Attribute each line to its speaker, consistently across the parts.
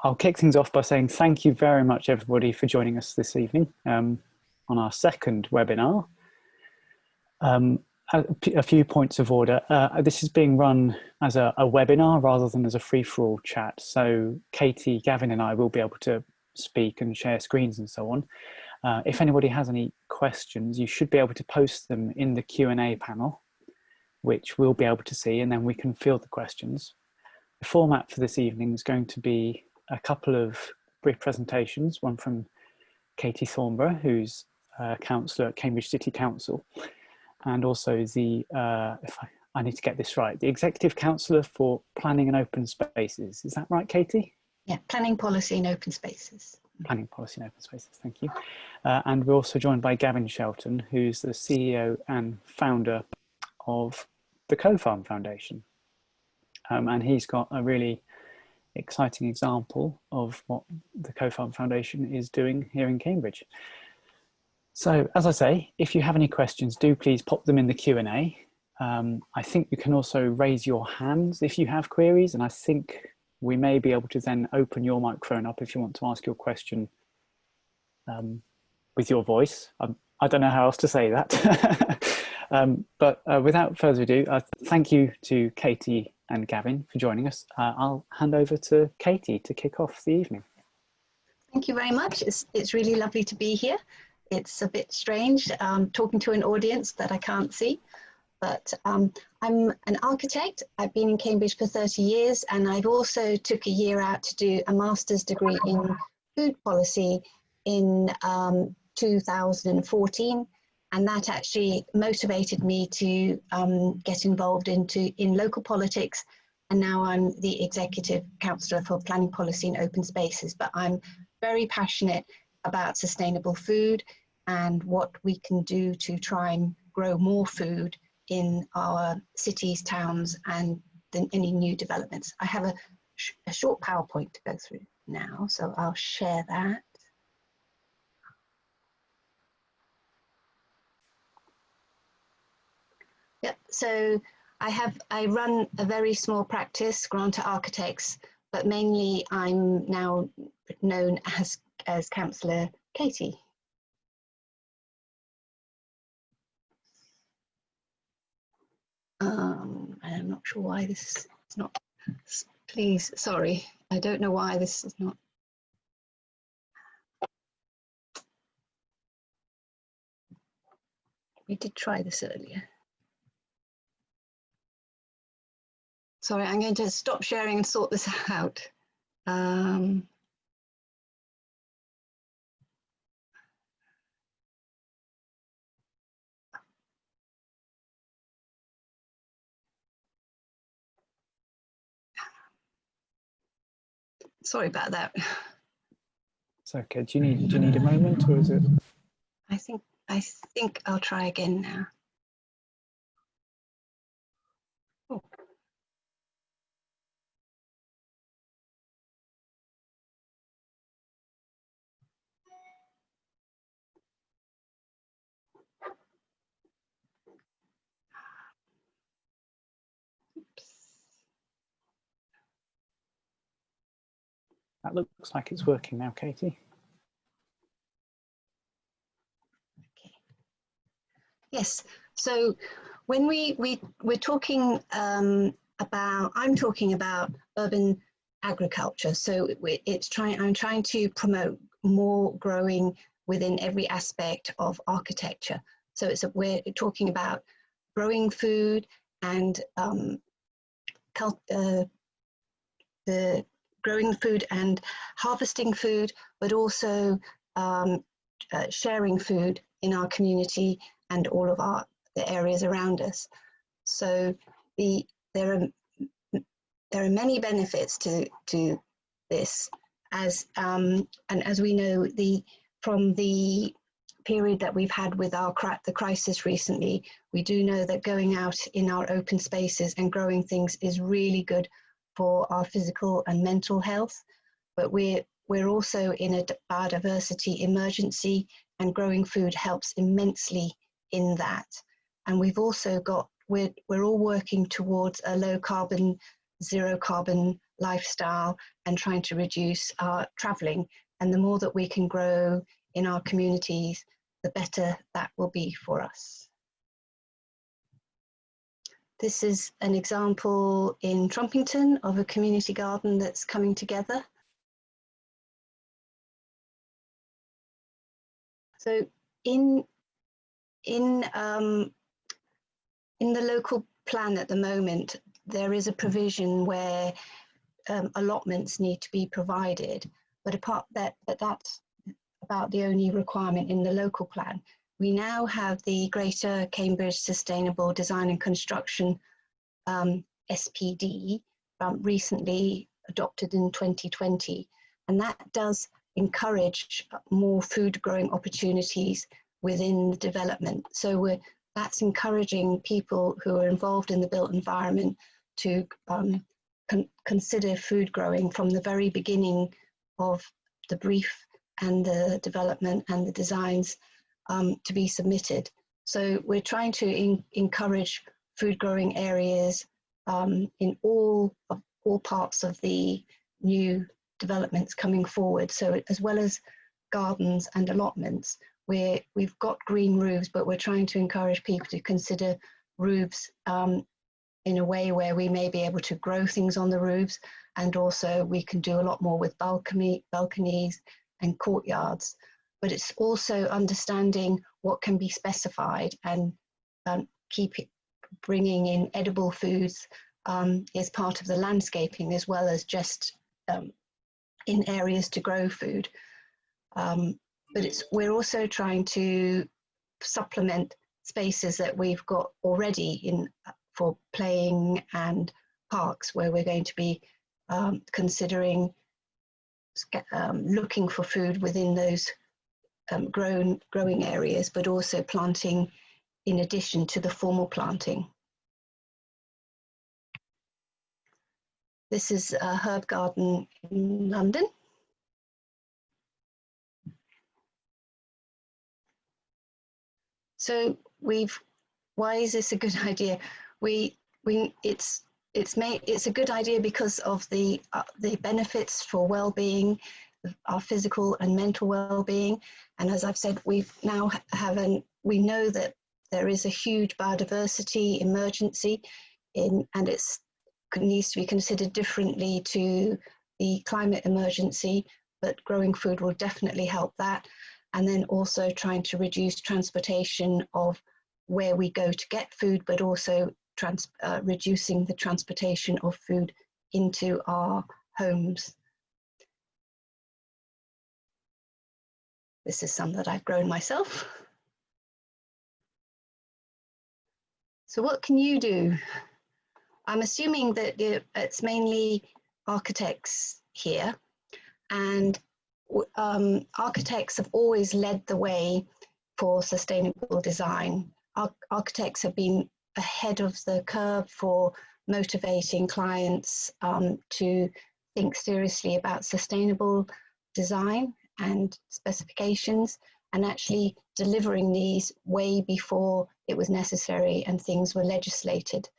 Speaker 1: I'll kick things off by saying thank you very much, everybody, for joining us this evening on our second webinar. A few points of order. This is being run as a webinar rather than as a free-for-all chat. So Katie, Gavin and I will be able to speak and share screens and so on. If anybody has any questions, you should be able to post them in the Q&A panel, which we'll be able to see, and then we can field the questions. The format for this evening is going to be a couple of brief presentations, one from Katie Thornburrow, who's a councillor at Cambridge City Council, and also the, I need to get this right, the Executive Councillor for Planning and Open Spaces. Is that right, Katie?
Speaker 2: Yeah, Planning Policy and Open Spaces.
Speaker 1: Planning Policy and Open Spaces, thank you. And we're also joined by Gavin Shelton, who's the CEO and founder of the CoFarm Foundation. And he's got a really exciting example of what the CoFarm Foundation is doing here in Cambridge. So, as I say, if you have any questions, do please pop them in the Q&A. I think you can also raise your hands if you have queries, and I think we may be able to then open your microphone up if you want to ask your question with your voice. I don't know how else to say that. But without further ado, thank you to Katie and Gavin for joining us. I'll hand over to Katie to kick off the evening.
Speaker 2: Thank you very much. It's really lovely to be here. It's a bit strange talking to an audience that I can't see, but I'm an architect. I've been in Cambridge for 30 years, and I've also took a year out to do a master's degree in food policy in 2014. And that actually motivated me to get involved in local politics. And now I'm the Executive Councillor for Planning Policy and Open Spaces. But I'm very passionate about sustainable food and what we can do to try and grow more food in our cities, towns, and any new developments. I have a short PowerPoint to go through now, so I'll share that. Yep, so I run a very small practice, Granta Architects, but mainly I'm now known as Councillor Katie. I'm not sure why this is not, please, sorry, I don't know why this is not. We did try this earlier. Sorry, I'm going to stop sharing and sort this out. Sorry about that.
Speaker 1: It's okay. Do you need a moment, or is it?
Speaker 2: I think I'll try again now. Oh.
Speaker 1: That looks like it's working now, Katie.
Speaker 2: Okay. Yes. So when we're talking about, I'm talking about urban agriculture. So I'm trying to promote more growing within every aspect of architecture. So we're talking about growing food and the growing food and harvesting food, but also sharing food in our community and all of the areas around us. So there are many benefits to this, and as we know, from the period that we've had with the crisis recently, we do know that going out in our open spaces and growing things is really good for our physical and mental health. But we're also in a biodiversity emergency, and growing food helps immensely in that. And we've also got, we're all working towards a low carbon, zero carbon lifestyle and trying to reduce our travelling. And the more that we can grow in our communities, the better that will be for us. This is an example in Trumpington of a community garden that's coming together. So in the local plan at the moment, there is a provision where allotments need to be provided, but that's about the only requirement in the local plan. We now have the Greater Cambridge Sustainable Design and Construction SPD, recently adopted in 2020, and that does encourage more food growing opportunities within the development. So that's encouraging people who are involved in the built environment to consider food growing from the very beginning of the brief and the development and the designs to be submitted. So we're trying to encourage food growing areas in all parts of the new developments coming forward. So as well as gardens and allotments, we've got green roofs, but we're trying to encourage people to consider roofs in a way where we may be able to grow things on the roofs, and also we can do a lot more with balconies and courtyards. But it's also understanding what can be specified and bringing in edible foods is part of the landscaping, as well as just in areas to grow food. But we're also trying to supplement spaces that we've got already for playing and parks, where we're going to be considering looking for food within those growing areas, but also planting in addition to the formal planting. This is a herb garden in London. So why is this a good idea? It's a good idea because of the benefits for well-being, our physical and mental well-being. And as I've said, we know that there is a huge biodiversity emergency and it needs to be considered differently to the climate emergency, but growing food will definitely help that. And then also trying to reduce transportation of where we go to get food, but also reducing the transportation of food into our homes. This is some that I've grown myself. So what can you do? I'm assuming that it's mainly architects here, and architects have always led the way for sustainable design. Architects have been ahead of the curve for motivating clients to think seriously about sustainable design and specifications, and actually delivering these way before it was necessary and things were legislated.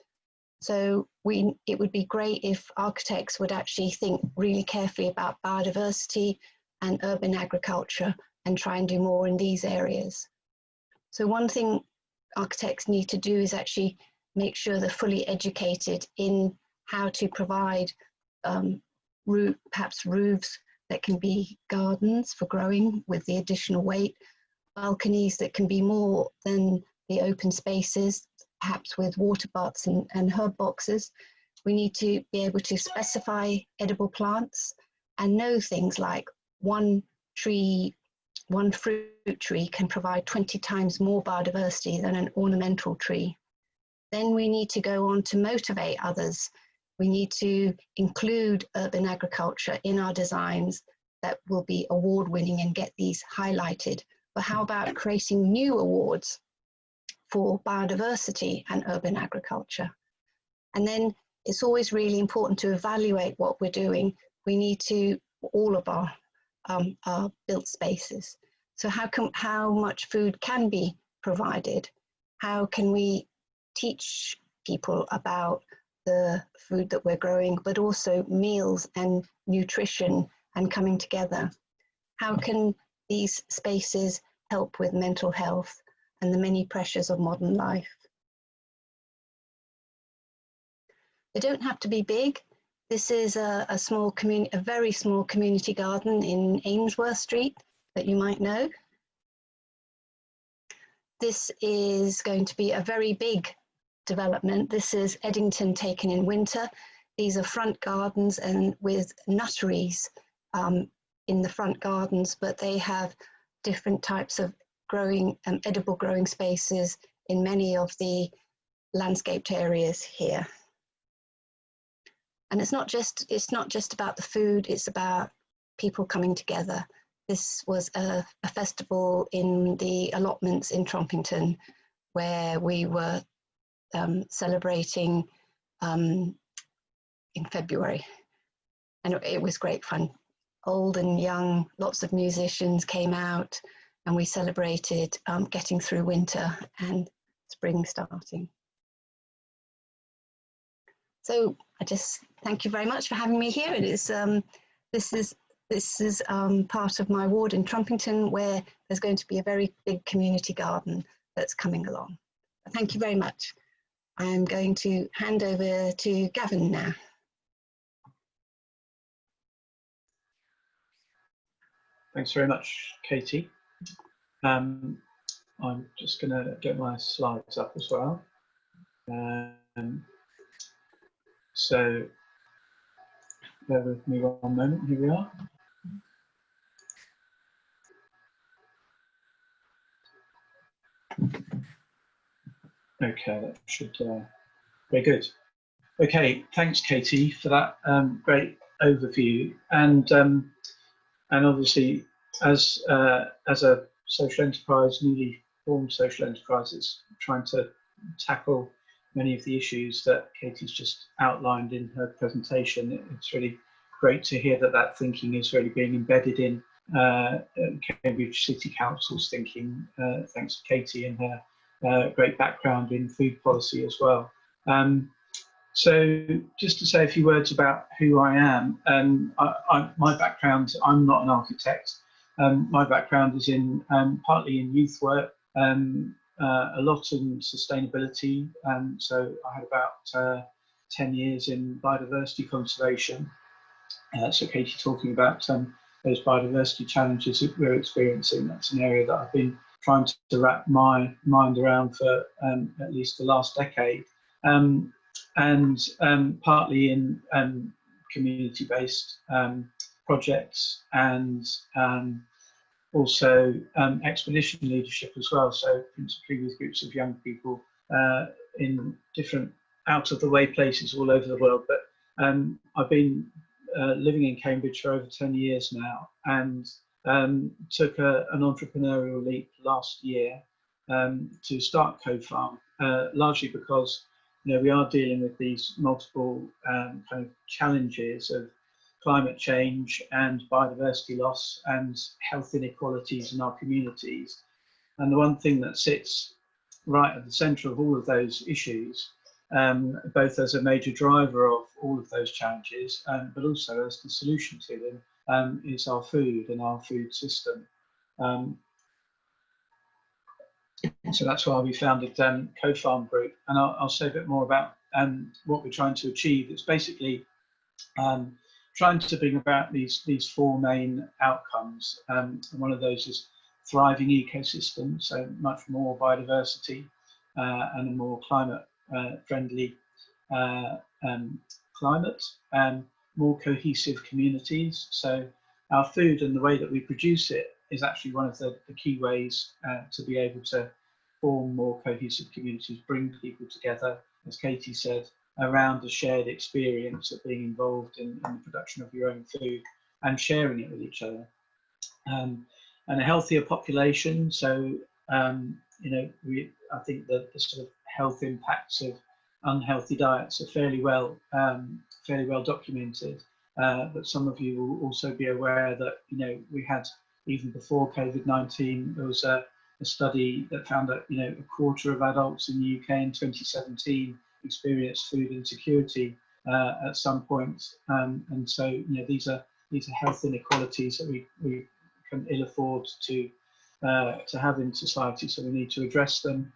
Speaker 2: So it would be great if architects would actually think really carefully about biodiversity and urban agriculture and try and do more in these areas. So one thing architects need to do is actually make sure they're fully educated in how to provide perhaps roofs that can be gardens for growing with the additional weight, balconies that can be more than the open spaces, perhaps with water butts and herb boxes. We need to be able to specify edible plants and know things like one fruit tree can provide 20 times more biodiversity than an ornamental tree. Then we need to go on to motivate others. We need to include urban agriculture in our designs that will be award-winning and get these highlighted. But how about creating new awards for biodiversity and urban agriculture? And then it's always really important to evaluate what we're doing. We need to, all of our built spaces. So how much food can be provided? How can we teach people about the food that we're growing, but also meals and nutrition and coming together. How can these spaces help with mental health and the many pressures of modern life? They don't have to be big. This is a very small community garden in Ainsworth Street that you might know. This is going to be a very big development. This is Eddington taken in winter. These are front gardens and with nurseries in the front gardens, but they have different types of growing, edible growing spaces in many of the landscaped areas here. And it's not just about the food, it's about people coming together. This was a festival in the allotments in Trumpington where we were celebrating in February. And it was great fun. Old and young, lots of musicians came out and we celebrated getting through winter and spring starting. So I just thank you very much for having me here. It is, this is part of my ward in Trumpington where there's going to be a very big community garden that's coming along. Thank you very much. I'm going to hand over to Gavin now.
Speaker 3: Thanks very much, Katie. I'm just going to get my slides up as well. So bear with me one moment, here we are. Okay, that should, very good. Okay, thanks Katie for that great overview. And obviously as a social enterprise, newly formed social enterprise, it's trying to tackle many of the issues that Katie's just outlined in her presentation. It's really great to hear that that thinking is really being embedded in Cambridge City Council's thinking, thanks to Katie and her great background in food policy as well. So just to say a few words about who I am, my background, I'm not an architect. My background is in partly in youth work, a lot in sustainability. So I had about 10 years in biodiversity conservation. So Katie talking about those biodiversity challenges that we're experiencing. That's an area that I've been trying to wrap my mind around for at least the last decade. And partly in community-based projects and also expedition leadership as well, so principally with groups of young people in different out-of-the-way places all over the world. But I've been living in Cambridge for over 10 years now, and took an entrepreneurial leap last year to start CoFarm, largely because we are dealing with these multiple kind of challenges of climate change and biodiversity loss and health inequalities in our communities. And the one thing that sits right at the centre of all of those issues, both as a major driver of all of those challenges, but also as the solution to them, is our food and our food system. So that's why we founded CoFarm Group, and I'll say a bit more about what we're trying to achieve. It's basically trying to bring about these four main outcomes. And one of those is thriving ecosystem, so much more biodiversity and a more climate friendly climate, and more cohesive communities. So our food and the way that we produce it is actually one of the key ways to be able to form more cohesive communities, bring people together, as Katie said, around a shared experience of being involved in the production of your own food and sharing it with each other. And a healthier population. So, I think that the sort of health impacts of unhealthy diets are fairly well documented. But some of you will also be aware that, we had, even before COVID-19, there was a study that found that, a quarter of adults in the UK in 2017 experienced food insecurity at some point, and so these are health inequalities that we can ill afford to have in society. So we need to address them.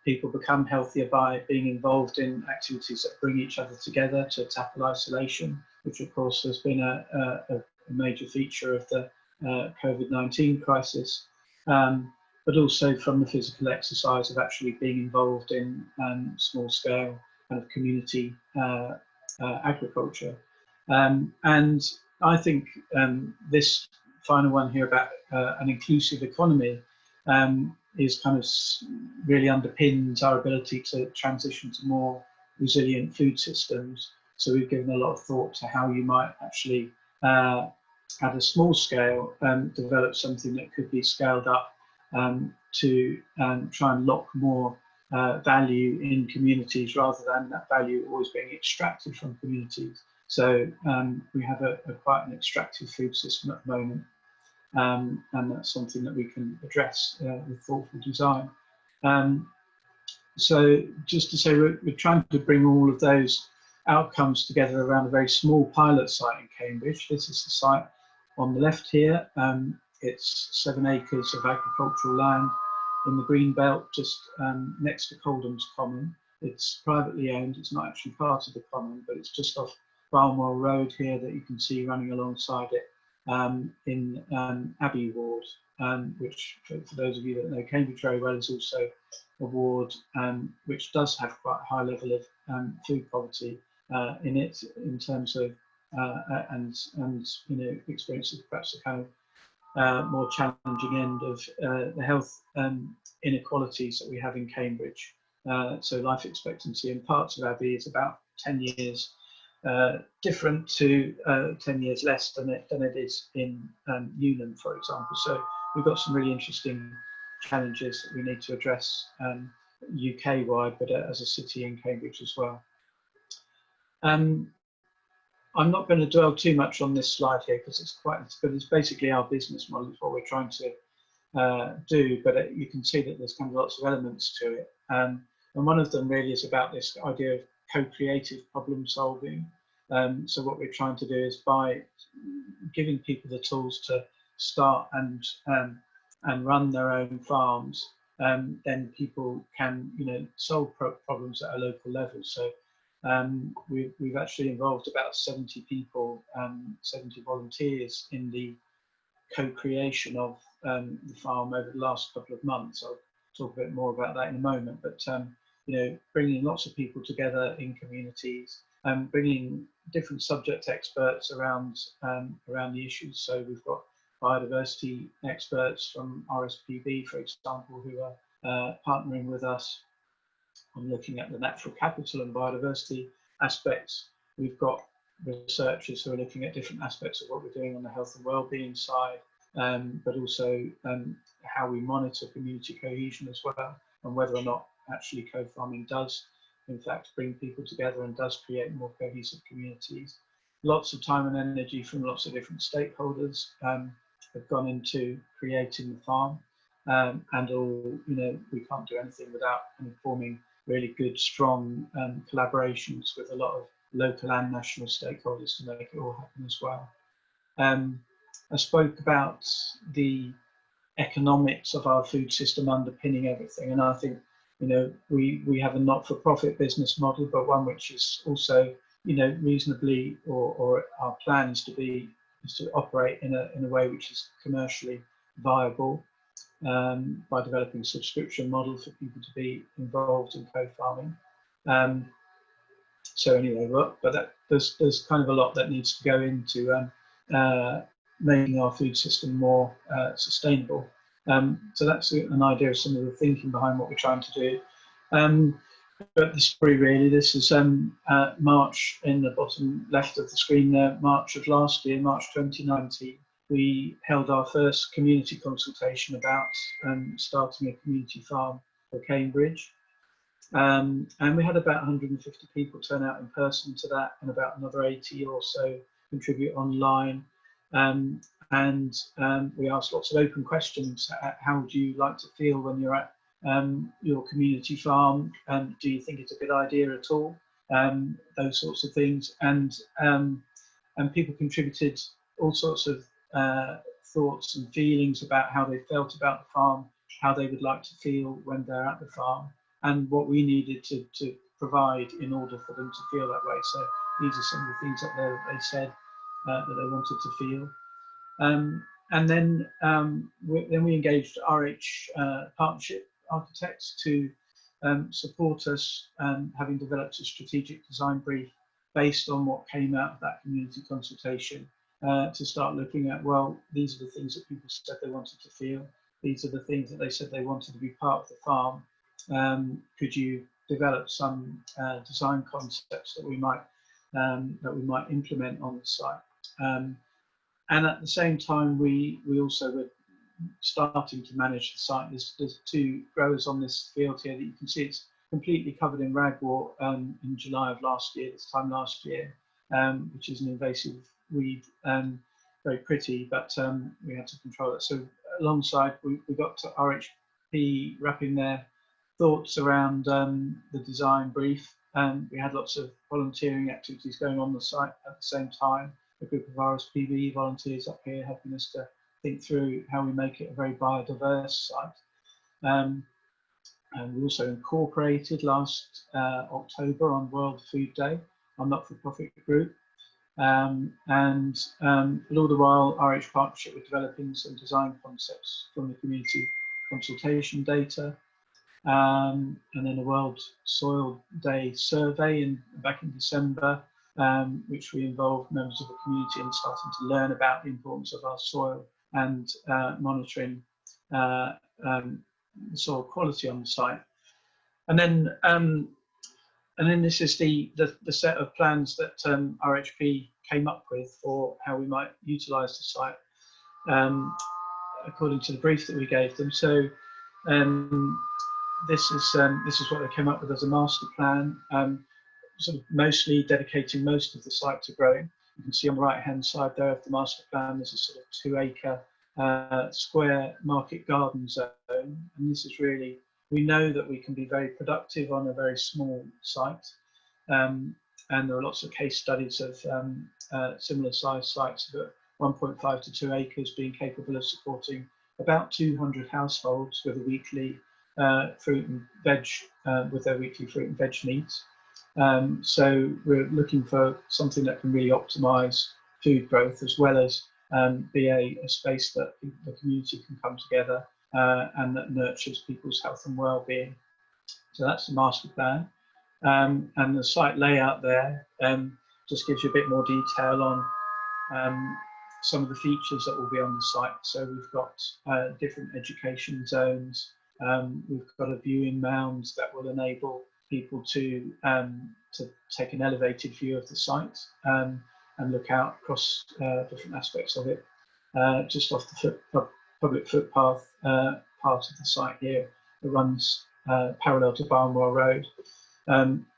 Speaker 3: People become healthier by being involved in activities that bring each other together to tackle isolation, which of course has been a major feature of the COVID-19 crisis, but also from the physical exercise of actually being involved in small scale kind of community agriculture. And I think this final one here about an inclusive economy is kind of really underpins our ability to transition to more resilient food systems. So we've given a lot of thought to how you might actually, at a small scale, develop something that could be scaled up to try and lock more value in communities rather than that value always being extracted from communities. So we have quite an extractive food system at the moment. And that's something that we can address with thoughtful design. So just to say, we're trying to bring all of those outcomes together around a very small pilot site in Cambridge. This is the site on the left here. It's 7 acres of agricultural land in the green belt, just next to Coldham's Common. It's privately owned. It's not actually part of the common, but it's just off Barnwell Road here that you can see running alongside it. In Abbey Ward, which for those of you that know Cambridge very well is also a ward which does have quite a high level of food poverty in it, in terms of and experiences perhaps the kind of more challenging end of the health inequalities that we have in Cambridge. So life expectancy in parts of Abbey is about 10 years. Different to 10 years less than it is in Newnham, for example. So we've got some really interesting challenges that we need to address UK-wide, but as a city in Cambridge as well. I'm not going to dwell too much on this slide here because it's basically our business model. Is what we're trying to do, but you can see that there's kind of lots of elements to it. And one of them really is about this idea of co-creative problem solving. So what we're trying to do is, by giving people the tools to start and run their own farms, then people can solve problems at a local level. So we've actually involved about 70 people, 70 volunteers in the co-creation of the farm over the last couple of months. I'll talk a bit more about that in a moment, but bringing lots of people together in communities, bringing different subject experts around the issues. So we've got biodiversity experts from RSPB, for example, who are partnering with us on looking at the natural capital and biodiversity aspects. We've got researchers who are looking at different aspects of what we're doing on the health and well-being side, but also how we monitor community cohesion as well, and whether or not actually co-farming does in fact bring people together and does create more cohesive communities. Lots of time and energy from lots of different stakeholders have gone into creating the farm, and all we can't do anything without forming really good, strong collaborations with a lot of local and national stakeholders to make it all happen as well. I spoke about the economics of our food system underpinning everything, and I think we have a not-for-profit business model, but one which is also reasonably, or our plan is to operate in a way which is commercially viable, by developing a subscription model for people to be involved in co-farming. So anyway, but there's kind of a lot that needs to go into making our food system more sustainable. So that's an idea of some of the thinking behind what we're trying to do. But the story really, this is March in the bottom left of the screen there, March of last year, March 2019. We held our first community consultation about starting a community farm for Cambridge. And we had about 150 people turn out in person to that, and about another 80 or so contribute online. And we asked lots of open questions. How would you like to feel when you're at your community farm? Do you think it's a good idea at all? Those sorts of things, and people contributed all sorts of thoughts and feelings about how they felt about the farm, how they would like to feel when they're at the farm, and what we needed to provide in order for them to feel that way. So these are some of the things that they said that they wanted to feel. And then we engaged RH Partnership Architects to support us, having developed a strategic design brief based on what came out of that community consultation, to start looking at, well, these are the things that people said they wanted to feel. These are the things that they said they wanted to be part of the farm. Could you develop some design concepts that we might implement on the site? And at the same time, we also were starting to manage the site. There's 2 growers on this field here that you can see. It's completely covered in ragwort in July of last year, this time last year, which is an invasive weed, very pretty, but we had to control it. So alongside, we got to RHP wrapping their thoughts around the design brief. We had lots of volunteering activities going on the site at the same time. A group of RSPB volunteers up here helping us to think through how we make it a very biodiverse site. And we also incorporated last October on World Food Day, our not-for-profit group. But all the while, RH Partnership were developing some design concepts from the community consultation data. And then a World Soil Day survey back in December, which we involved members of the community in starting to learn about the importance of our soil and monitoring the soil quality on the site. And then this is the set of plans that RHP came up with for how we might utilise the site, according to the brief that we gave them. So this is what they came up with as a master plan, sort of mostly dedicating most of the site to growing. You can see on the right-hand side there of the master plan, there's a sort of 2-acre square market garden zone, and this is really, we know that we can be very productive on a very small site, and there are lots of case studies of similar sized sites of 1.5 to 2 acres being capable of supporting about 200 households with a weekly fruit and veg, with their weekly fruit and veg needs. So we're looking for something that can really optimise food growth, as well as be a space that the community can come together and that nurtures people's health and well-being. So that's the master plan. And the site layout there just gives you a bit more detail on some of the features that will be on the site. So we've got different education zones. We've got a viewing mound that will enable people to take an elevated view of the site and look out across different aspects of it. Just off the public footpath part of the site here that runs parallel to Barnwell Road.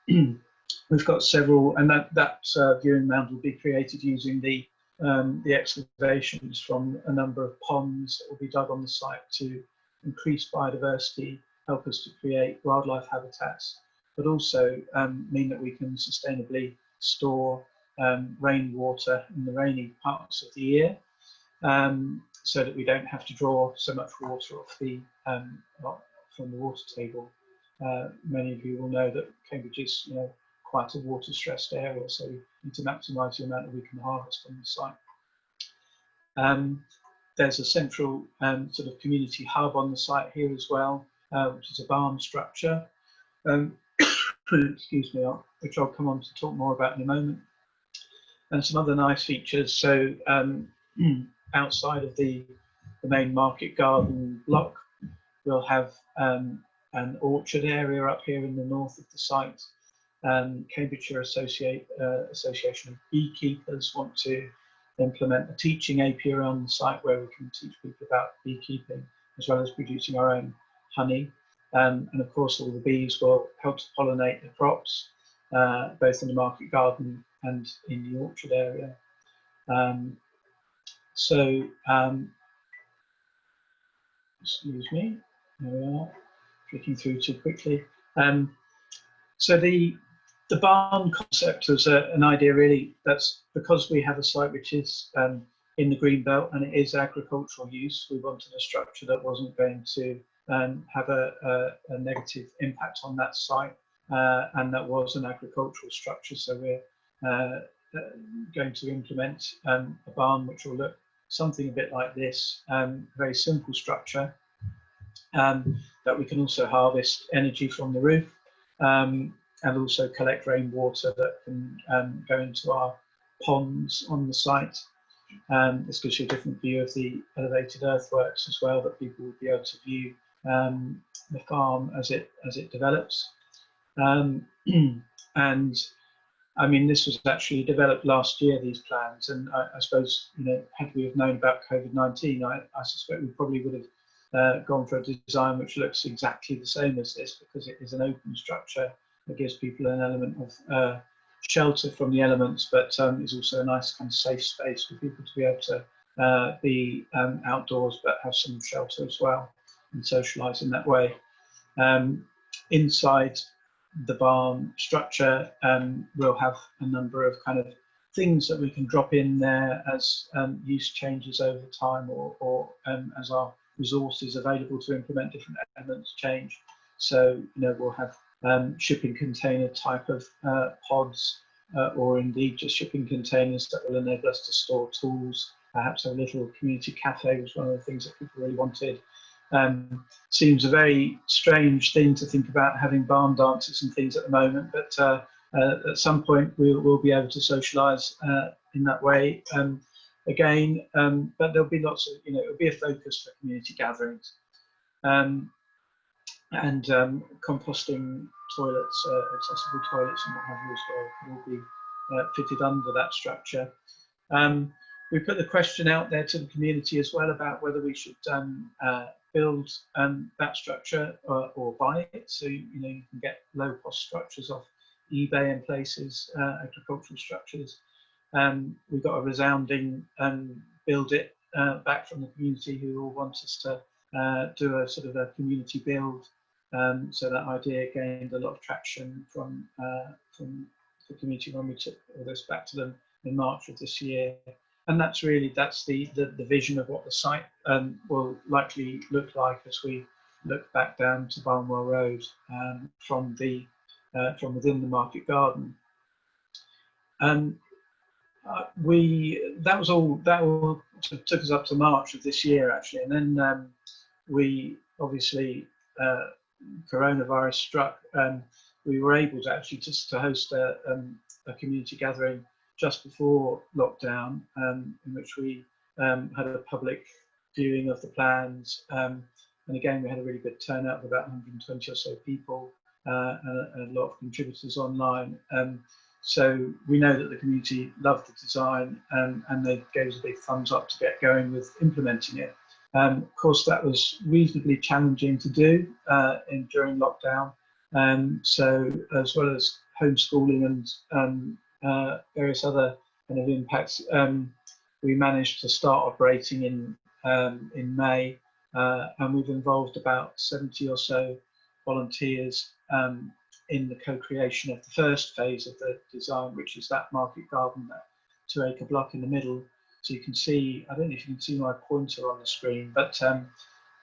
Speaker 3: We've got several, and that viewing mound will be created using the excavations from a number of ponds that will be dug on the site to increase biodiversity, help us to create wildlife habitats, but also mean that we can sustainably store rainwater in the rainy parts of the year, so that we don't have to draw so much water off from the water table. Many of you will know that Cambridge is quite a water stressed area, so we need to maximise the amount that we can harvest on the site. There's a central sort of community hub on the site here as well, which is a barn structure, excuse me, which I'll come on to talk more about in a moment. And some other nice features. So outside of the main market garden block, we'll have an orchard area up here in the north of the site. Cambridgeshire Association of Beekeepers want to implement a teaching apiary on the site where we can teach people about beekeeping as well as producing our own honey. And of course, all the bees will help to pollinate the crops, both in the market garden and in the orchard area. Excuse me, there we are. flicking through too quickly. So the barn concept was an idea really, that's because we have a site which is in the green belt and it is agricultural use. We wanted a structure that wasn't going to have a negative impact on that site, and that was an agricultural structure. So we're going to implement a barn which will look something a bit like this, very simple structure, that we can also harvest energy from the roof, and also collect rainwater that can go into our ponds on the site. This gives you a different view of the elevated earthworks as well, that people will be able to view the farm as it develops. And I mean, this was actually developed last year, these plans, and I suppose, you know, had we have known about COVID-19, I suspect we probably would have gone for a design which looks exactly the same as this, because it is an open structure that gives people an element of shelter from the elements, but is also a nice kind of safe space for people to be able to be outdoors, but have some shelter as well and socialise in that way. Inside the barn structure, we'll have a number of kind of things that we can drop in there as use changes over time, or as our resources available to implement different elements change. So, you know, we'll have shipping container type of pods, or indeed just shipping containers that will enable us to store tools. Perhaps a little community cafe was one of the things that people really wanted. Seems a very strange thing to think about, having barn dances and things at the moment, but at some point we'll be able to socialise in that way again. But there'll be lots of, you know, it'll be a focus for community gatherings. And composting toilets, accessible toilets and what have you as well, will be fitted under that structure. We put the question out there to the community as well about whether we should build that structure or buy it. So, you know, you can get low cost structures off eBay and places, agricultural structures. We got a resounding build it back from the community, who all want us to do a sort of a community build. So that idea gained a lot of traction from the community when we took all this back to them in March of this year. And that's really, that's the vision of what the site will likely look like as we look back down to Barnwell Road from within the market garden. That all took us up to March of this year actually, and then we obviously coronavirus struck. We were able to actually just to host a community gathering just before lockdown, in which we had a public viewing of the plans, and again we had a really good turnout of about 120 or so people, and a lot of contributors online. So we know that the community loved the design, and they gave us a big thumbs up to get going with implementing it. Of course, that was reasonably challenging to do during lockdown. So as well as homeschooling and various other kind of impacts, we managed to start operating in May, and we've involved about 70 or so volunteers in the co-creation of the first phase of the design, which is that market garden, that 2-acre block in the middle. So you can see, I don't know if you can see my pointer on the screen, but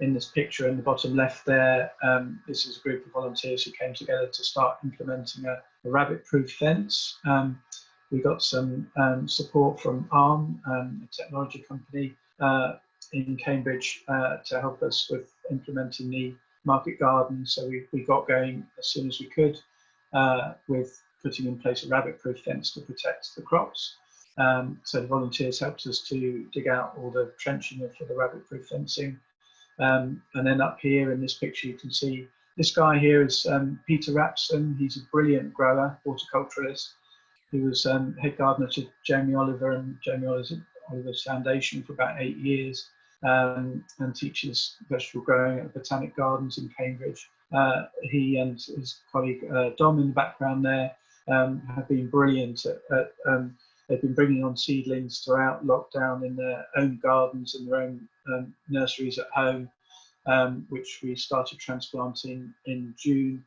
Speaker 3: in this picture in the bottom left there, this is a group of volunteers who came together to start implementing a rabbit-proof fence. We got some support from ARM, a technology company in Cambridge, to help us with implementing the market garden. So we got going as soon as we could with putting in place a rabbit-proof fence to protect the crops. So the volunteers helped us to dig out all the trenching for the rabbit-proof fencing. And then up here in this picture, you can see this guy here is Peter Rapson. He's a brilliant grower, horticulturalist. He was head gardener to Jamie Oliver and Jamie Oliver's Foundation for about 8 years, and teaches vegetable growing at the Botanic Gardens in Cambridge. He and his colleague Dom in the background there have been brilliant at they've been bringing on seedlings throughout lockdown in their own gardens and their own nurseries at home, which we started transplanting in June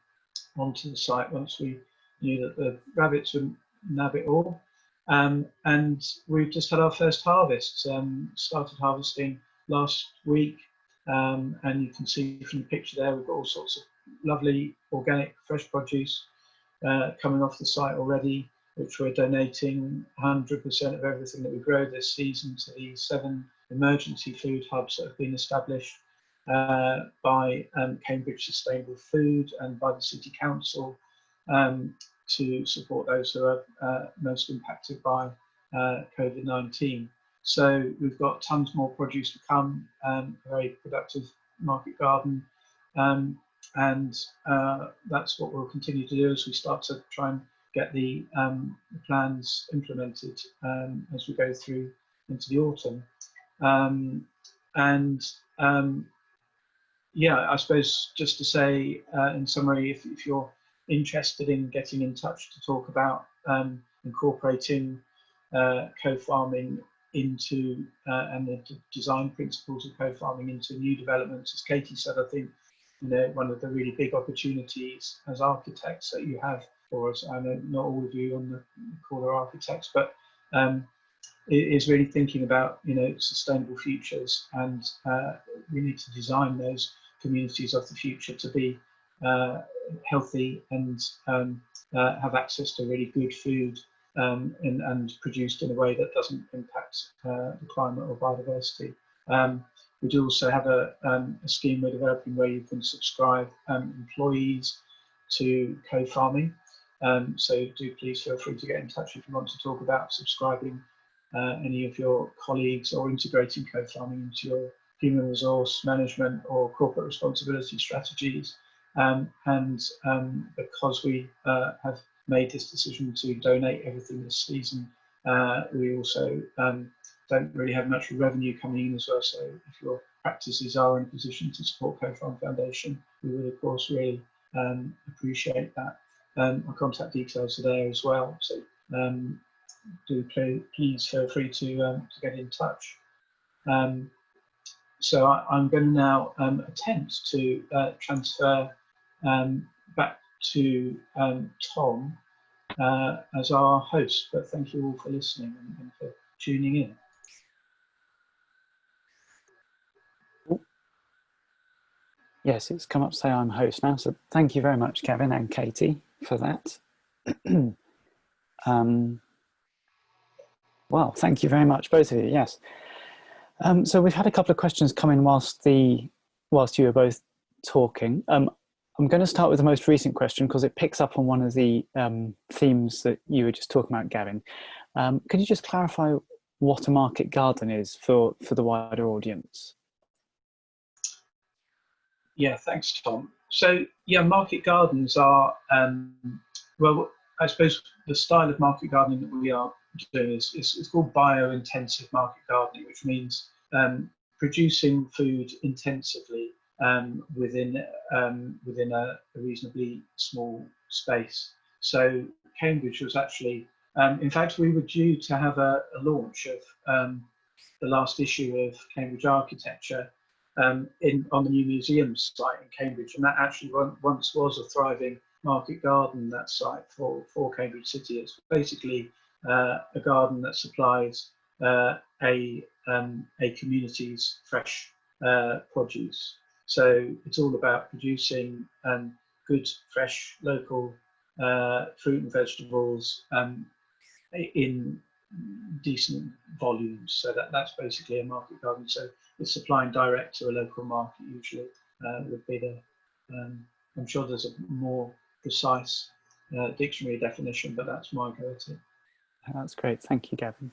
Speaker 3: onto the site once we knew that the rabbits wouldn't nab it all. And we've just had our first harvest, started harvesting last week, and you can see from the picture there, we've got all sorts of lovely organic fresh produce coming off the site already, which we're donating 100% of everything that we grow this season to the 7 emergency food hubs that have been established by Cambridge Sustainable Food and by the City Council to support those who are most impacted by COVID-19. So we've got tons more produce to come, a very productive market garden, and that's what we'll continue to do as we start to try and get the plans implemented as we go through into the autumn. Yeah, I suppose just to say in summary, if you're interested in getting in touch to talk about incorporating co-farming into and the design principles of co-farming into new developments, as Katie said, I think one of the really big opportunities as architects that you have for us, I know not all of you on the call are architects, but is really thinking about sustainable futures, and we need to design those communities of the future to be healthy and have access to really good food and produced in a way that doesn't impact the climate or biodiversity. We do also have a scheme we're developing where you can subscribe employees to co-farming. So do please feel free to get in touch if you want to talk about subscribing any of your colleagues or integrating co-farming into your human resource management or corporate responsibility strategies. Because we have made this decision to donate everything this season, we also don't really have much revenue coming in as well. So if your practices are in a position to support CoFarm Foundation, we would of course really appreciate that. Our contact details are there as well. So do please feel free to get in touch. So I'm going to now attempt to transfer back to Tom as our host, but thank you all for listening and for tuning in.
Speaker 1: Yes, it's come up to say I'm host now, so thank you very much, Gavin and Katie, for that. Well, thank you very much, both of you, yes. So we've had a couple of questions come in whilst you were both talking. I'm going to start with the most recent question because it picks up on one of the themes that you were just talking about, Gavin. Could you just clarify what a market garden is for the wider audience?
Speaker 3: Yeah, thanks, Tom. So yeah, market gardens are, well, I suppose the style of market gardening that we are doing is called bio-intensive market gardening, which means producing food intensively within a reasonably small space. So Cambridge was actually, in fact, we were due to have a launch of the last issue of Cambridge Architecture on the new museum site in Cambridge, and that actually once was a thriving market garden, that site for Cambridge City. It's basically a garden that supplies a community's fresh produce. So it's all about producing good, fresh, local fruit and vegetables in decent volumes. So that's basically a market garden. So it's supplying direct to a local market usually would be the, I'm sure there's a more precise dictionary definition, but that's my go-to.
Speaker 1: That's great, thank you, Gavin.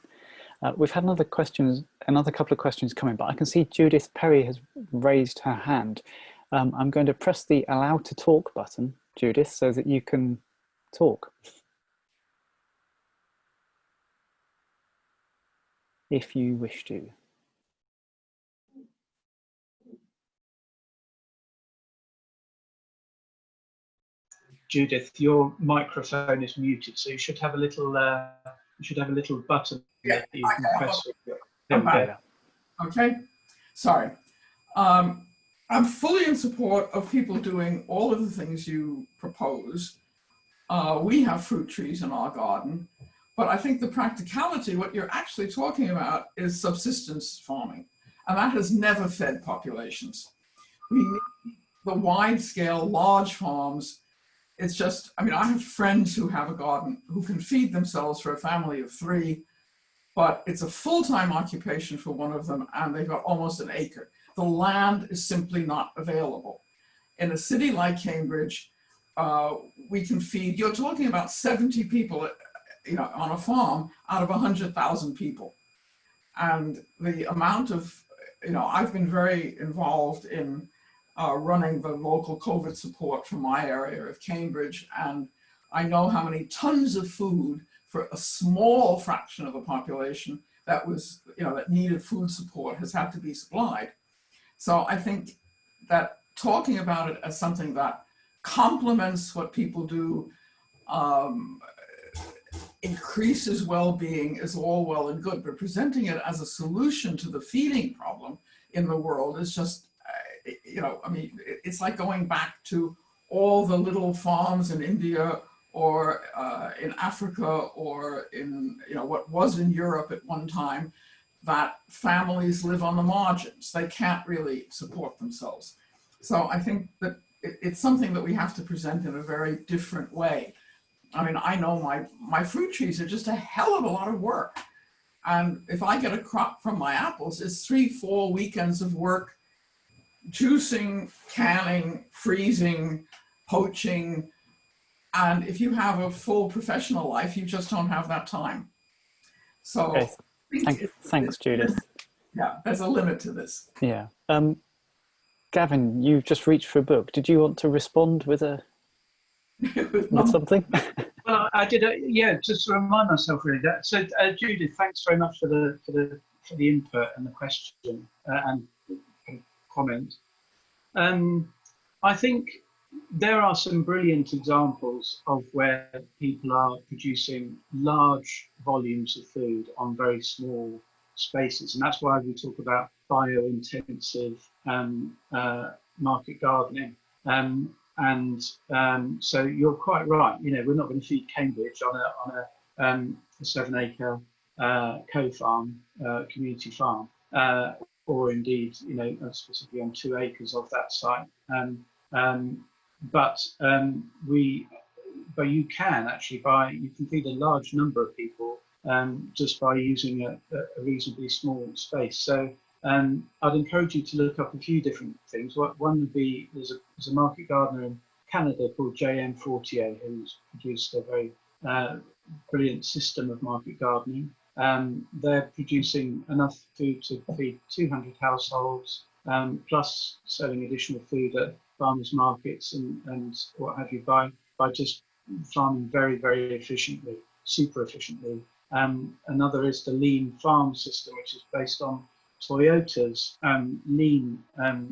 Speaker 1: We've had another couple of questions coming, but I can see Judith Perry has raised her hand. I'm going to press the allow to talk button, Judith, so that you can talk, if you wish to.
Speaker 3: Judith, your microphone is muted, so you should have a little button that you can press. There we go.
Speaker 4: Okay, sorry. I'm fully in support of people doing all of the things you propose. We have fruit trees in our garden, but I think the practicality, what you're actually talking about is subsistence farming, and that has never fed populations. We need the wide scale, large farms. It's just, I mean, I have friends who have a garden who can feed themselves for a family of 3, but it's a full-time occupation for one of them, and they've got almost an acre. The land is simply not available. In a city like Cambridge, we can feed, you're talking about 70 people, you know, on a farm out of 100,000 people. And the amount of, you know, I've been very involved in running the local COVID support for my area of Cambridge, and I know how many tons of food for a small fraction of the population that was, you know, that needed food support has had to be supplied. So I think that talking about it as something that complements what people do, increases well-being is all well and good, but presenting it as a solution to the feeding problem in the world is just, you know, I mean, it's like going back to all the little farms in India or in Africa or in, you know, what was in Europe at one time, that families live on the margins. They can't really support themselves. So I think that it's something that we have to present in a very different way. I mean, I know my fruit trees are just a hell of a lot of work. And if I get a crop from my apples, it's 3-4 weekends of work, juicing, canning, freezing, poaching. And if you have a full professional life, you just don't have that time. So
Speaker 1: okay. Thanks, Judith.
Speaker 4: Yeah, there's a limit to this.
Speaker 1: Yeah. Gavin, you've just reached for a book. Did you want to respond with with something?
Speaker 3: Well, I did. Yeah, just to remind myself really that. So, Judith, thanks very much for the input and the question and comment. I think there are some brilliant examples of where people are producing large volumes of food on very small spaces, and that's why we talk about bio-intensive market gardening. So you're quite right. You know, we're not going to feed Cambridge on a 7-acre CoFarm community farm, or indeed, you know, specifically on 2 acres of that site. But you can actually you can feed a large number of people just by using a reasonably small space. So I'd encourage you to look up a few different things. One would be, there's a market gardener in Canada called J.M. Fortier, who's produced a very brilliant system of market gardening. They're producing enough food to feed 200 households, plus selling additional food at farmers markets and what have you, by just farming very, very efficiently, super efficiently. Another is the lean farm system, which is based on Toyota's lean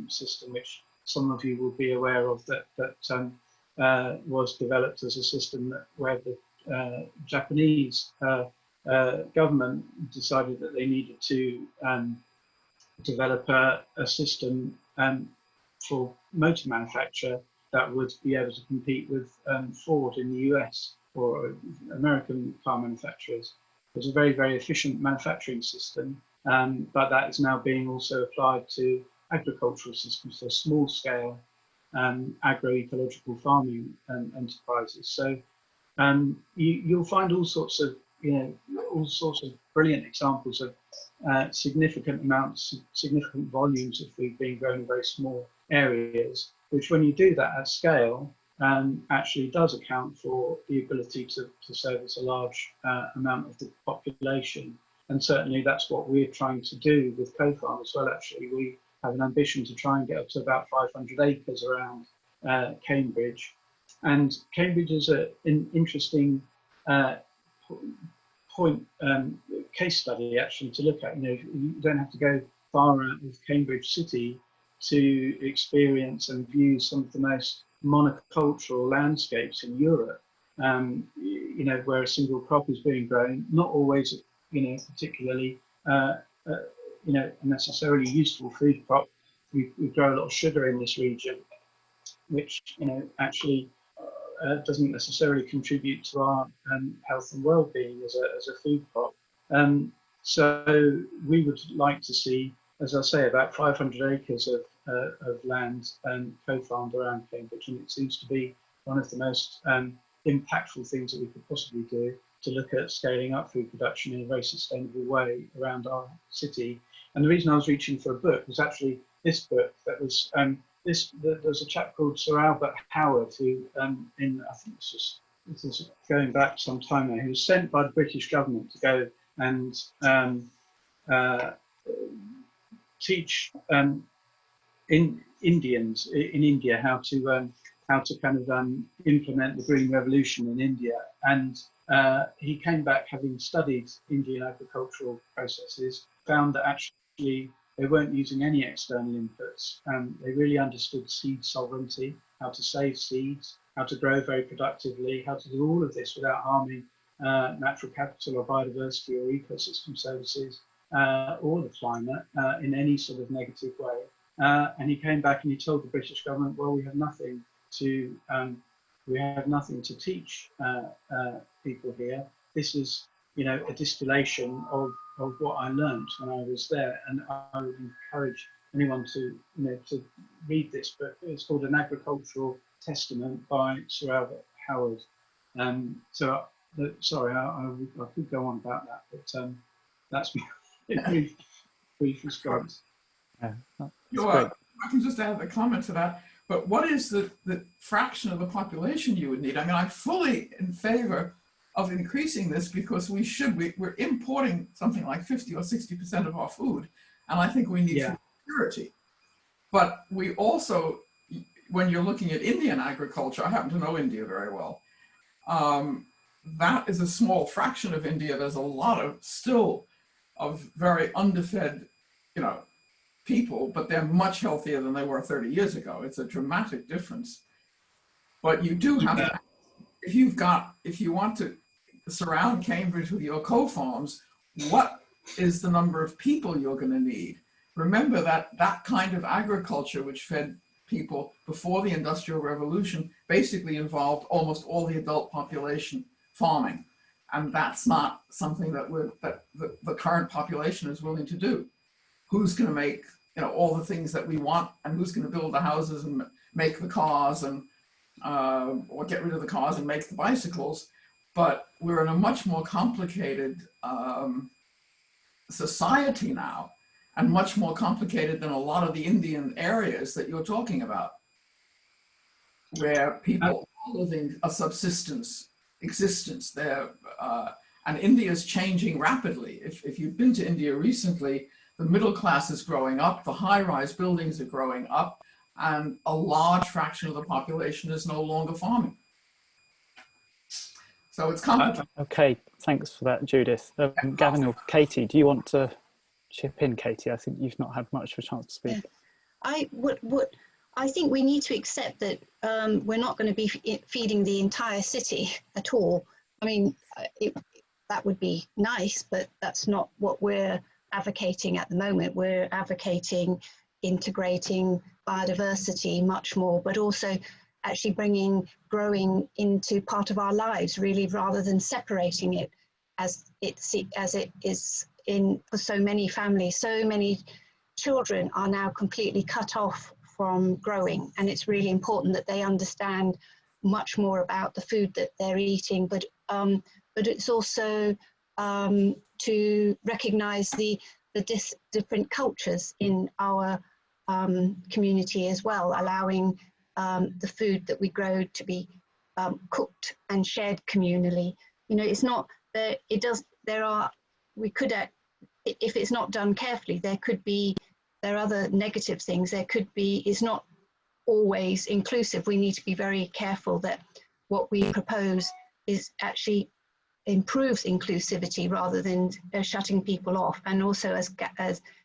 Speaker 3: system, which some of you will be aware of, that was developed as a system where the Japanese government decided that they needed to develop a system for motor manufacture that would be able to compete with Ford in the US or American car manufacturers. It was a very, very efficient manufacturing system, but that is now being also applied to agricultural systems, so small-scale agroecological farming enterprises. So you'll find all sorts of, all sorts of brilliant examples of significant volumes of food being grown in very small areas, which, when you do that at scale, actually does account for the ability to service a large amount of the population. And certainly that's what we're trying to do with CoFarm as well. Actually, we have an ambition to try and get up to about 500 acres around Cambridge. And Cambridge is an interesting case study actually to look at. You don't have to go far out of Cambridge City to experience and view some of the most monocultural landscapes in Europe, where a single crop is being grown, not always, particularly, necessarily useful food crop, we grow a lot of sugar in this region, which actually doesn't necessarily contribute to our health and well-being as a food crop. So we would like to see, as I say, about 500 acres of land co-farmed around Cambridge, and it seems to be one of the most impactful things that we could possibly do to look at scaling up food production in a very sustainable way around our city. And the reason I was reaching for a book was actually this book that was there's a chap called Sir Albert Howard who I think this is going back some time now, who was sent by the British government to go and teach Indians in India how to kind of implement the Green Revolution in India. And he came back, having studied Indian agricultural processes, found that actually they weren't using any external inputs. They really understood seed sovereignty, how to save seeds, how to grow very productively, how to do all of this without harming natural capital or biodiversity or ecosystem services or the climate in any sort of negative way. And he came back and he told the British government, well, we have nothing to teach people here. This is, a distillation of what I learned when I was there, and I would encourage anyone to, to read this book. It's called An Agricultural Testament by Sir Albert Howard. Sorry, I could go on about that, but that's my brief response.
Speaker 1: Yeah,
Speaker 4: I can just add a comment to that. But what is the fraction of the population you would need? I mean, I'm fully in favor of increasing this, because we're importing something like 50 or 60% of our food. And I think we need food security. But we also, when you're looking at Indian agriculture, I happen to know India very well. That is a small fraction of India. There's a lot of very underfed, people, but they're much healthier than they were 30 years ago. It's a dramatic difference. But you do have to, if you want to surround Cambridge with your co-farms, what is the number of people you're going to need? Remember that kind of agriculture, which fed people before the Industrial Revolution, basically involved almost all the adult population farming. And that's not something that the current population is willing to do. Who's going to make all the things that we want, and who's going to build the houses and make the cars and or get rid of the cars and make the bicycles? But we're in a much more complicated society now, and much more complicated than a lot of the Indian areas that you're talking about, where people are living a subsistence existence there. And India is changing rapidly. If you've been to India recently, the middle class is growing up, the high-rise buildings are growing up, and a large fraction of the population is no longer farming. So it's complicated.
Speaker 1: Okay, thanks for that, Judith. Gavin or Katie, do you want to chip in, Katie? I think you've not had much of a chance to speak.
Speaker 2: I think we need to accept that we're not going to be feeding the entire city at all. I mean, that would be nice, but that's not what we're advocating at the moment. We're advocating integrating biodiversity much more, but also actually bringing growing into part of our lives, really, rather than separating it as it is for so many families. So many children are now completely cut off from growing, and it's really important that they understand much more about the food that they're eating, but it's also to recognize the different cultures in our community as well, allowing the food that we grow to be cooked and shared communally. It's not that if it's not done carefully, there are other negative things. It's not always inclusive. We need to be very careful that what we propose is actually improves inclusivity rather than shutting people off. And also, as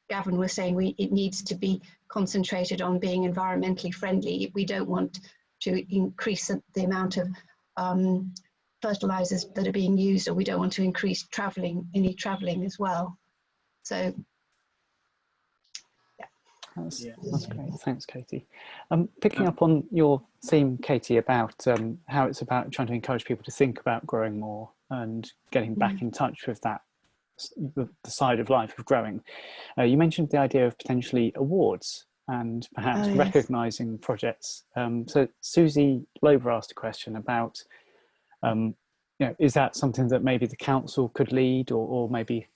Speaker 2: Gavin was saying, it needs to be concentrated on being environmentally friendly. We don't want to increase the amount of fertilizers that are being used, or we don't want to increase traveling as well. So, yeah.
Speaker 1: That's great. Thanks, Katie. Picking up on your theme, Katie, about how it's about trying to encourage people to think about growing more and getting back in touch with that, the side of life of growing. You mentioned the idea of potentially awards and perhaps recognising projects. So Susie Lober asked a question about, is that something that maybe the council could lead, or maybe,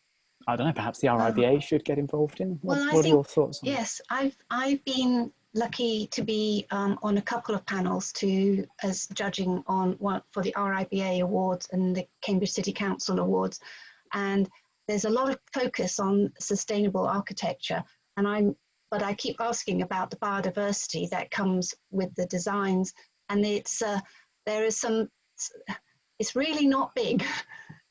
Speaker 1: I don't know, perhaps the RIBA should get involved in? What are your thoughts on that?
Speaker 2: Yes, I've been lucky to be on a couple of panels as judging on one for the RIBA awards and the Cambridge City Council awards, and there's a lot of focus on sustainable architecture, but I keep asking about the biodiversity that comes with the designs, and it's really not big.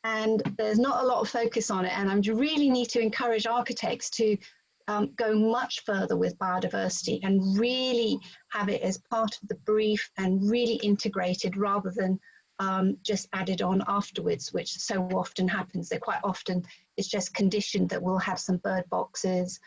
Speaker 2: And there's not a lot of focus on it, and I really need to encourage architects to go much further with biodiversity and really have it as part of the brief and really integrated rather than just added on afterwards, which so often happens. That quite often it's just conditioned that we'll have some bird boxes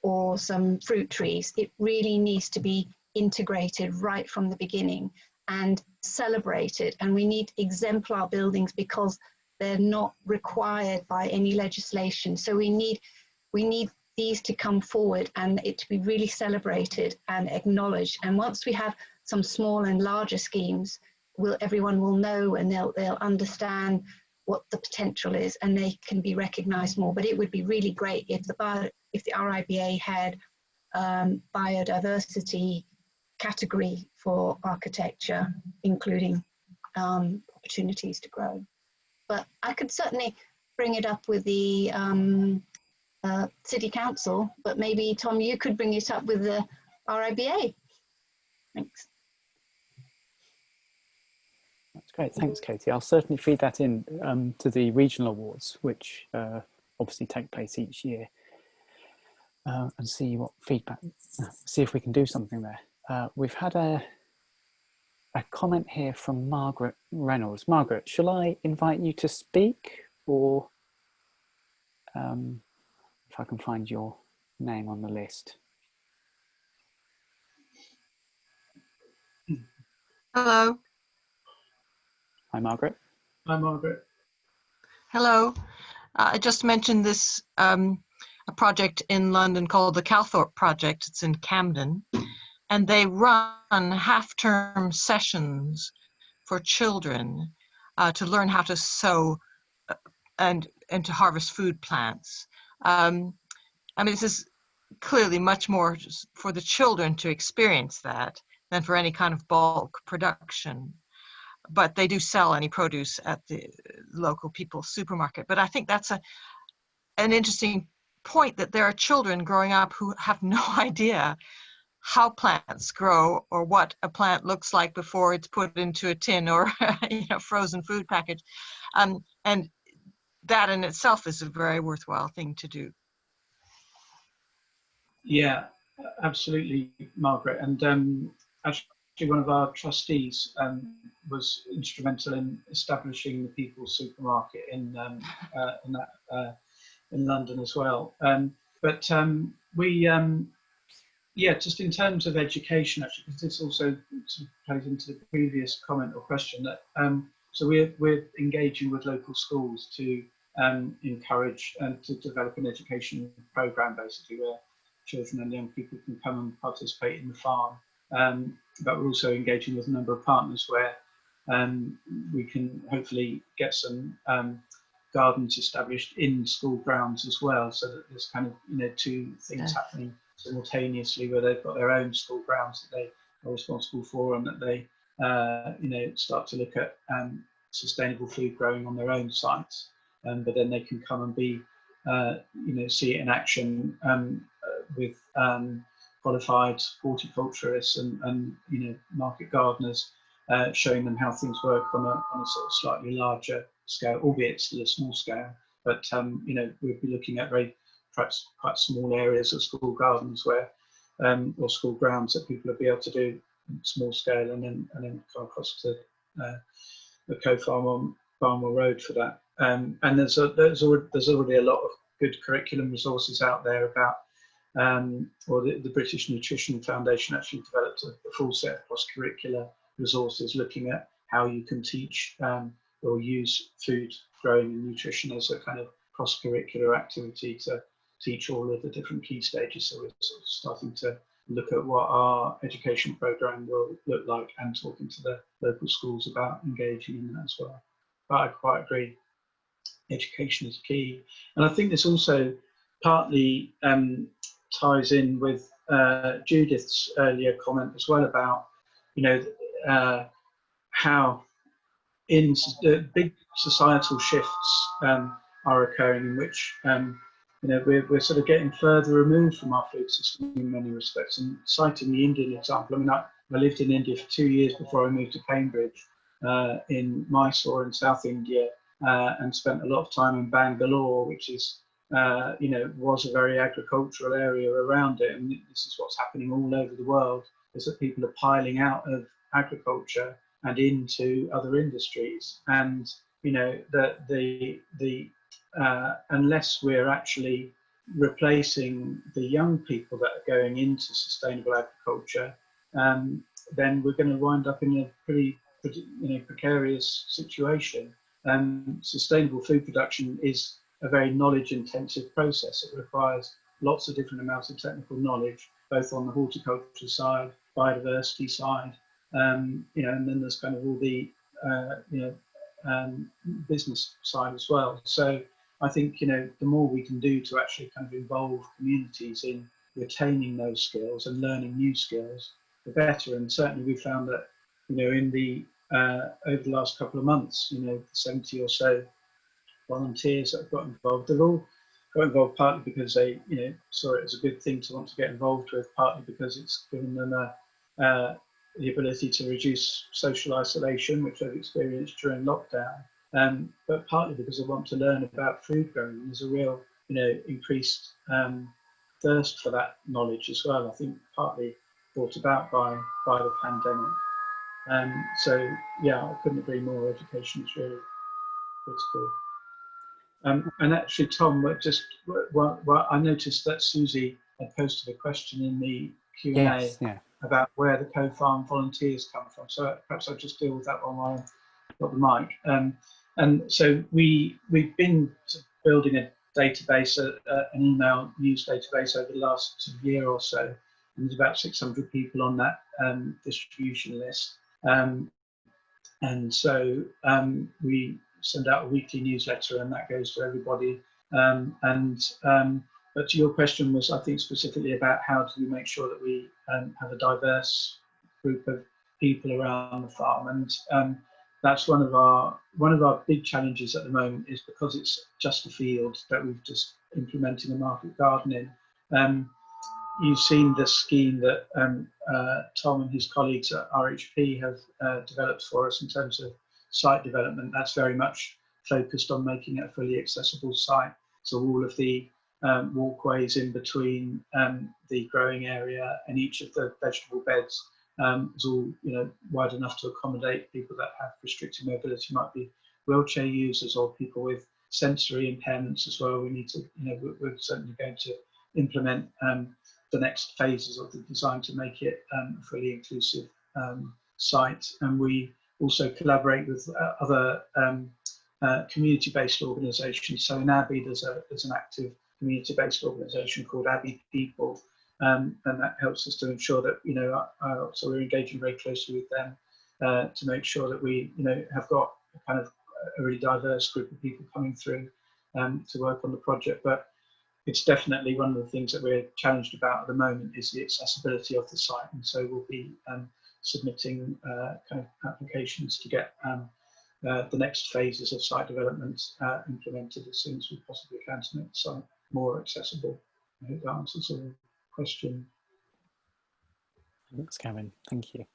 Speaker 2: or some fruit trees. It really needs to be integrated right from the beginning and celebrated, and we need exemplar buildings because they're not required by any legislation. So we need these to come forward and it to be really celebrated and acknowledged. And once we have some small and larger schemes, everyone will know, and they'll understand what the potential is, and they can be recognised more. But it would be really great if the RIBA had biodiversity category for architecture, including opportunities to grow. But I could certainly bring it up with the City Council, but maybe, Tom, you could bring it up with the RIBA. Thanks.
Speaker 1: That's great. Thanks, Katie. I'll certainly feed that in to the regional awards, which obviously take place each year, and see what feedback, see if we can do something there. We've had a comment here from Margaret Reynolds. Margaret, shall I invite you to speak, or if I can find your name on the list?
Speaker 5: Hello.
Speaker 1: Hi, Margaret.
Speaker 3: Hi, Margaret.
Speaker 5: Hello. I just mentioned this a project in London called the Calthorpe Project. It's in Camden, and they run half-term sessions for children to learn how to sow and to harvest food plants. I mean, this is clearly much more for the children to experience that than for any kind of bulk production. But they do sell any produce at the local people's supermarket. But I think that's an interesting point, that there are children growing up who have no idea how plants grow or what a plant looks like before it's put into a tin or frozen food package. And that in itself is a very worthwhile thing to do.
Speaker 3: Yeah, absolutely, Margaret. And actually, one of our trustees was instrumental in establishing the People's Supermarket in London as well. Just in terms of education, actually, because this also sort of plays into the previous comment or question, that so we're engaging with local schools to encourage and to develop an education program, basically, where children and young people can come and participate in the farm. But we're also engaging with a number of partners where we can hopefully get some gardens established in school grounds as well, so that there's kind of two things happening simultaneously, where they've got their own school grounds that they are responsible for, and that they start to look at sustainable food growing on their own sites, but then they can come and be see it in action with qualified horticulturists and market gardeners, showing them how things work on a sort of slightly larger scale, albeit still a small scale. But we'd be looking at perhaps quite small areas of school gardens where, or school grounds that people will be able to do small scale, and then come across to the CoFarm on Barnwell Road for that. And there's already a lot of good curriculum resources out there about or the British Nutrition Foundation actually developed a full set of cross-curricular resources looking at how you can teach or use food growing and nutrition as a kind of cross-curricular activity to teach all of the different key stages. So we're sort of starting to look at what our education program will look like and talking to the local schools about engaging in that as well. But I quite agree, education is key. And I think this also partly ties in with Judith's earlier comment as well about, you know, how in big societal shifts are occurring in which you know, we're sort of getting further removed from our food system in many respects. And citing the Indian example, I mean, I lived in India for 2 years before I moved to Cambridge, in Mysore in South India, and spent a lot of time in Bangalore, which is, you know, was a very agricultural area around it. And this is what's happening all over the world, is that people are piling out of agriculture and into other industries. And, you know, unless we're actually replacing the young people that are going into sustainable agriculture, then we're going to wind up in a pretty you know, precarious situation. Sustainable food production is a very knowledge-intensive process. It requires lots of different amounts of technical knowledge, both on the horticulture side, biodiversity side, you know, and then there's kind of all the you know, business side as well. So I think, you know, the more we can do to actually kind of involve communities in retaining those skills and learning new skills, the better. And certainly we found that, you know, in the over the last couple of months, you know, 70 or so volunteers that have got involved, they've all got involved partly because they, you know, saw it as a good thing to want to get involved with, partly because it's given them the ability to reduce social isolation, which they've experienced during lockdown, but partly because they want to learn about food growing. There's a real, you know, increased thirst for that knowledge as well. I think partly brought about by the pandemic. So yeah, I couldn't agree more. Education is really critical. And actually, Tom, I noticed that Susie had posted a question in the Q&A.
Speaker 1: Yes, yeah.
Speaker 3: About where the CoFarm volunteers come from. So perhaps I'll just deal with that one while I've got the mic. And so we've been building a database, an email news database over the last sort of year or so. And there's about 600 people on that distribution list. And so we send out a weekly newsletter, and that goes to everybody. But your question was, I think, specifically about how do we make sure that we have a diverse group of people around the farm, and that's one of our big challenges at the moment, is because it's just a field that we've just implementing a market garden in. You've seen the scheme that Tom and his colleagues at RHP have developed for us in terms of site development. That's very much focused on making it a fully accessible site. So all of the walkways in between the growing area and each of the vegetable beds is all, you know, wide enough to accommodate people that have restricted mobility, might be wheelchair users or people with sensory impairments as well. We need to, you know, we're certainly going to implement the next phases of the design to make it a fully inclusive site. And we also collaborate with other community-based organisations. So in Abbey, there's an active community-based organisation called Abbey People, and that helps us to ensure that, you know, so we're engaging very closely with them to make sure that we, you know, have got a kind of a really diverse group of people coming through to work on the project. But it's definitely one of the things that we're challenged about at the moment is the accessibility of the site, and so we'll be submitting kind of applications to get the next phases of site development implemented as soon as we possibly can to make the site more accessible. I hope that answers the question.
Speaker 1: Thanks, Gavin. Thank you.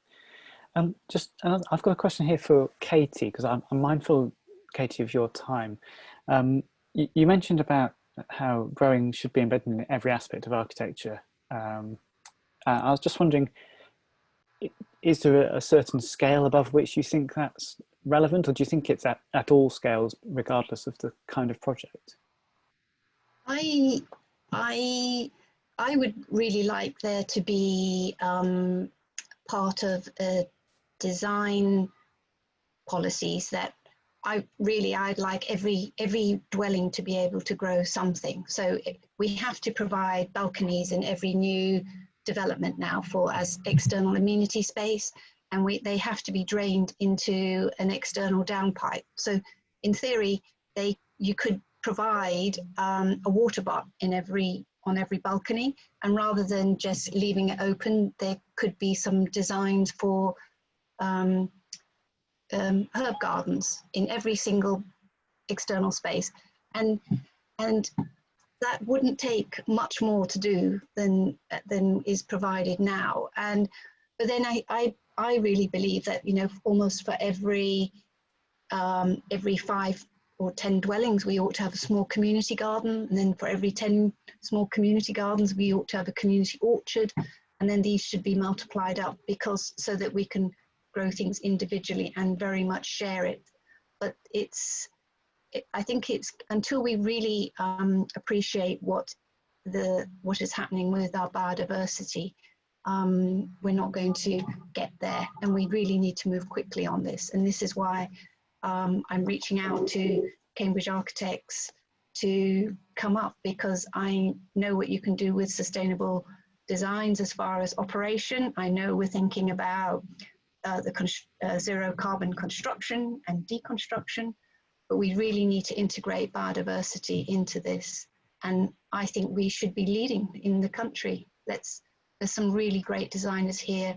Speaker 1: I've got a question here for Katie, because I'm mindful, Katie, of your time. You mentioned about how growing should be embedded in every aspect of architecture. I was just wondering, is there a certain scale above which you think that's relevant, or do you think it's at all scales, regardless of the kind of project?
Speaker 2: I I would really like there to be part of design policies that I'd like every dwelling to be able to grow something. So we have to provide balconies in every new development now as external amenity space, and they have to be drained into an external downpipe. So in theory, you could provide a water butt on every balcony, and rather than just leaving it open, there could be some designs for herb gardens in every single external space, and that wouldn't take much more to do than is provided now. But then I really believe that, you know, almost for every 5 or 10 dwellings, we ought to have a small community garden, and then for every 10 small community gardens, we ought to have a community orchard, and then these should be multiplied up, so that we can grow things individually and very much share it. But I think it's until we really appreciate what is happening with our biodiversity, we're not going to get there, and we really need to move quickly on this. And this is why I'm reaching out to Cambridge architects to come up, because I know what you can do with sustainable designs as far as operation. I know we're thinking about zero carbon construction and deconstruction, but we really need to integrate biodiversity into this. And I think we should be leading in the country. There's some really great designers here,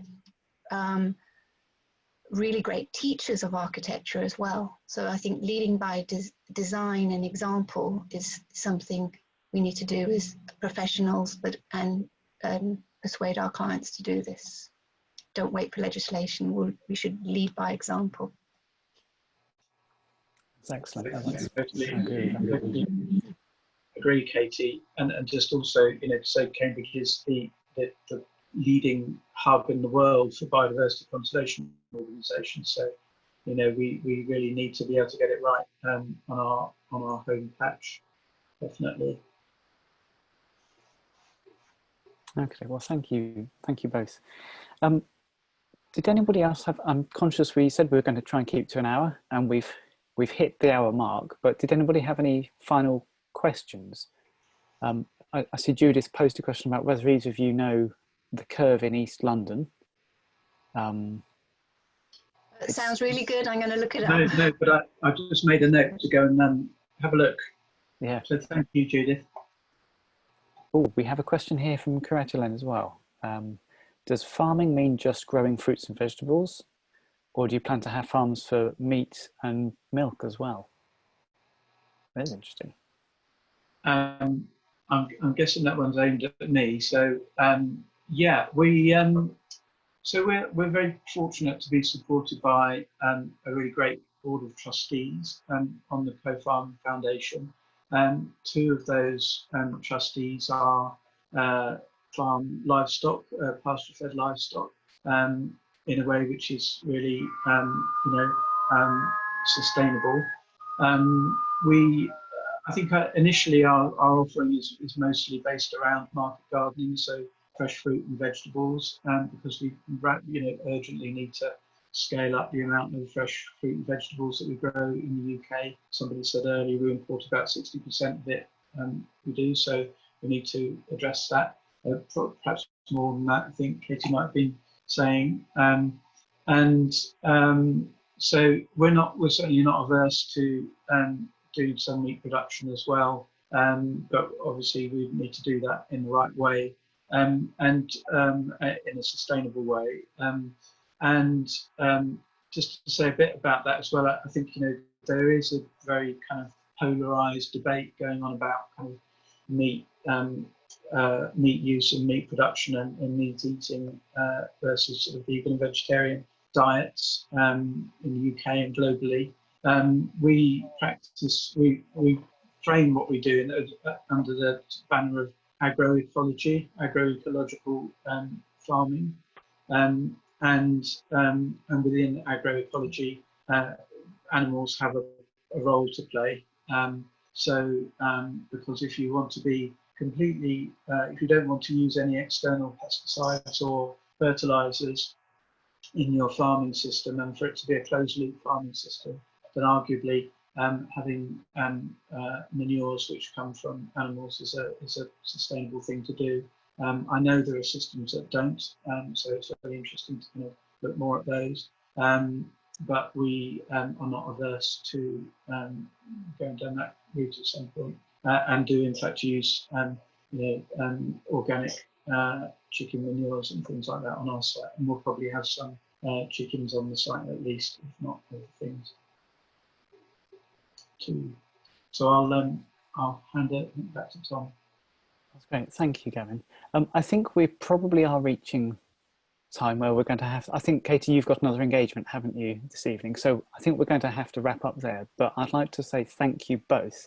Speaker 2: really great teachers of architecture as well. So I think leading by design and example is something we need to do as professionals, and persuade our clients to do this. Don't wait for legislation. We should lead by example.
Speaker 1: That's excellent.
Speaker 3: Totally agree, Katie. And just also, you know, so Cambridge is the leading hub in the world for biodiversity conservation organisations. So, you know, we really need to be able to get it right on our home patch, definitely.
Speaker 1: Okay, well, thank you both. Did anybody else have? I'm conscious we said we were going to try and keep to an hour, and we've hit the hour mark. But did anybody have any final questions? I see Judith posed a question about whether either of you know the curve in East London.
Speaker 2: It sounds really good. I'm going to look it up.
Speaker 3: No, but I just made a note to go and have a look.
Speaker 1: Yeah.
Speaker 3: So thank you, Judith.
Speaker 1: Oh, we have a question here from Coratulen as well. Does farming mean just growing fruits and vegetables, or do you plan to have farms for meat and milk as well? That's interesting.
Speaker 3: I'm guessing that one's aimed at me. So yeah, we're very fortunate to be supported by a really great board of trustees on the CoFarm Foundation. 2 of those trustees are farm livestock, pasture-fed livestock, in a way which is really, sustainable. I think initially our offering is mostly based around market gardening, so fresh fruit and vegetables, because we urgently need to scale up the amount of fresh fruit and vegetables that we grow in the UK. Somebody said earlier we import about 60% of it. We do, so we need to address that. Perhaps more than that, I think Katie might have been saying. So we're certainly not averse to doing some meat production as well, but obviously we need to do that in the right way, and in a sustainable way. Just to say a bit about that as well, I think there is a very kind of polarized debate going on about kind of meat use and meat production and meat eating versus sort of vegan and vegetarian diets in the UK and globally. We frame what we do under the banner of agroecological farming, and within agroecology, animals have a role to play. Because if you want to be completely, if you don't want to use any external pesticides or fertilizers in your farming system, and for it to be a closed loop farming system, then arguably having manures which come from animals is a sustainable thing to do. I know there are systems that don't, so it's very interesting to kind of look more at those. But we are not averse to going down that route at some point, and do in fact use organic chicken manures and things like that on our site, and we'll probably have some chickens on the site at least, if not other things too. So I'll hand it back to Tom.
Speaker 1: That's great, thank you, Gavin. I think we probably are reaching time where we're going to have, I think, Katie, you've got another engagement, haven't you, this evening? So I think we're going to have to wrap up there, but I'd like to say thank you both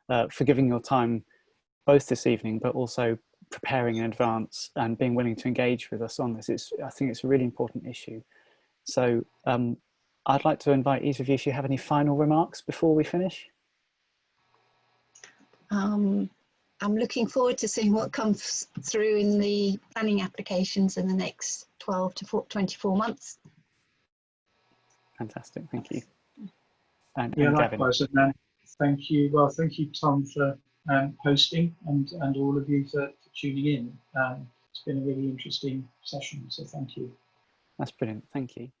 Speaker 1: for giving your time both this evening, but also preparing in advance and being willing to engage with us on this. I think it's a really important issue. So I'd like to invite each of you, if you have any final remarks before we finish.
Speaker 2: I'm looking forward to seeing what comes through in the planning applications in the next 12 to 24 months.
Speaker 1: Fantastic, thank you. And
Speaker 3: likewise, and thank you. Well, thank you, Tom, for hosting, and all of you for tuning in. It's been a really interesting session, so thank you.
Speaker 1: That's brilliant, thank you.